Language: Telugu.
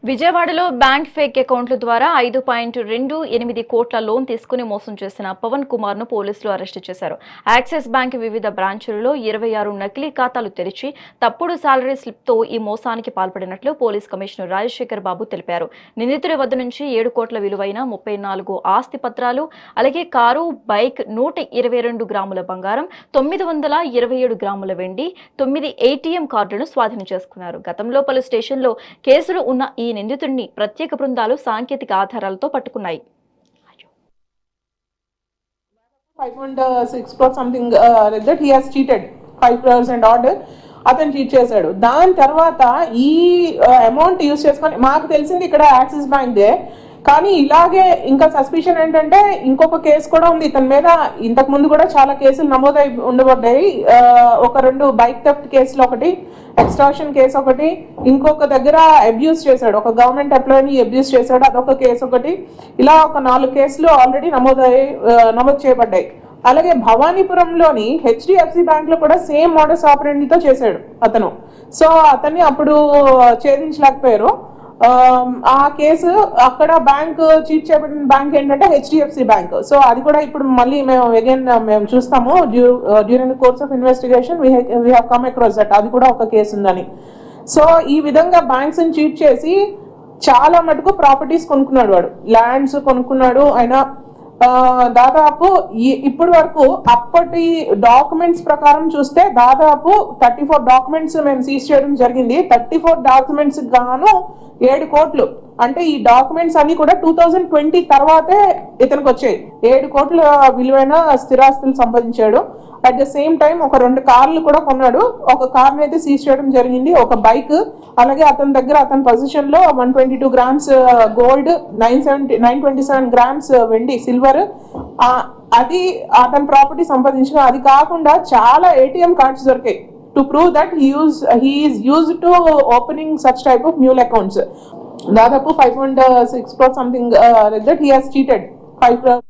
విజయవాడలో బ్యాంక్ ఫేక్ అకౌంట్ల ద్వారా 5.28 కోట్ల లోన్ తీసుకుని మోసం చేసిన పవన్ కుమార్ ను పోలీసులు అరెస్టు చేశారు. యాక్సిస్ బ్యాంక్ వివిధ బ్రాంచులలో 26 నకిలీ ఖాతాలు తెరిచి తప్పుడు సాలరీ స్లిప్ తో ఈ మోసానికి పాల్పడినట్లు పోలీస్ కమిషనర్ రాజశేఖర్ బాబు తెలిపారు. నిందితుడి వద్ద నుంచి 7 కోట్ల విలువైన 34 ఆస్తి పత్రాలు, అలాగే కారు, బైక్, 122 గ్రాముల బంగారం, 927 గ్రాముల వెండి, 9 ATM కార్డులను స్వాధీనం చేసుకున్నారు. గతంలో పలు స్టేషన్లో కేసులు ఉన్న ఈ నిందితుడిని ప్రత్యేక బృందాలు సాంకేతిక ఆధారాలతో పట్టుకున్నాయి. 5.6 crores something like that he has cheated 5 crores and order అతను చీట్ చేశాడు. దాని తర్వాత ఈ అమౌంట్ యూజ్ చేసుకొని మాకు తెలిసింది ఇక్కడ యాక్సిస్ బ్యాంక్దే, కానీ ఇలాగే ఇంకా సస్పిషన్ ఏంటంటే ఇంకొక కేసు కూడా ఉంది ఇతని మీద. ఇంతకు ముందు కూడా చాలా కేసులు నమోదై ఉండబడ్డాయి. ఒక 2 బైక్ థెఫ్ట్ కేసులు, ఒకటి ఎక్స్టార్షన్ కేసు, ఒకటి ఇంకొక దగ్గర అబ్యూస్ చేశాడు, ఒక గవర్నమెంట్ ఎంప్లాయీని అబ్యూస్ చేశాడు, అదొక కేసు ఒకటి. ఇలా ఒక 4 కేసులు ఆల్రెడీ నమోదు చేయబడ్డాయి. అలాగే భవానీపురంలోని HDFC బ్యాంక్ లో కూడా సేమ్ మోడస్ ఆపరెండితో చేశాడు అతను. సో అతన్ని అప్పుడు ఛేదించలేకపోయారు. ఆ కేసు అక్కడ బ్యాంక్ చీట్ చేయబడిన బ్యాంక్ ఏంటంటే HDFC బ్యాంక్. సో అది కూడా ఇప్పుడు మళ్ళీ మేము చూస్తాము during the course of investigation we have come across that అది కూడా ఒక కేసు ఉందని. సో ఈ విధంగా బ్యాంక్స్ ని చీట్ చేసి చాలా మటుకు ప్రాపర్టీస్ కొనుక్కున్నాడు. వాడు ల్యాండ్స్ కొనుక్కున్నాడు. ఆయన దాదాపు ఇప్పటి వరకు అప్పటి డాక్యుమెంట్స్ ప్రకారం చూస్తే దాదాపు 34 డాక్యుమెంట్స్ మేము సీజ్ చేయడం జరిగింది. 34 డాక్యుమెంట్స్ గాను 7 కోట్లు. అంటే ఈ డాక్యుమెంట్స్ అన్ని కూడా 2020 తర్వాతే ఇతనికి వచ్చాయి. 7 కోట్ల విలువైన స్థిరాస్తులు సంపాదించాడు. అట్ ద సేమ్ టైం ఒక 2 కార్లు కూడా కొన్నాడు. ఒక కార్ని అయితే సీజ్ చేయడం జరిగింది, ఒక బైక్. అలాగే అతని దగ్గర అతని పొజిషన్ లో 122 గ్రామ్స్ గోల్డ్, 927 గ్రామ్స్ వెండి, సిల్వర్, అది అతని ప్రాపర్టీ సంపాదించిన. అది కాకుండా చాలా ATM కార్డ్స్ దొరికాయి to prove that he is used to opening such type of mule accounts. దాదాపు 5.6 crores something like that he has cheated 5 crores.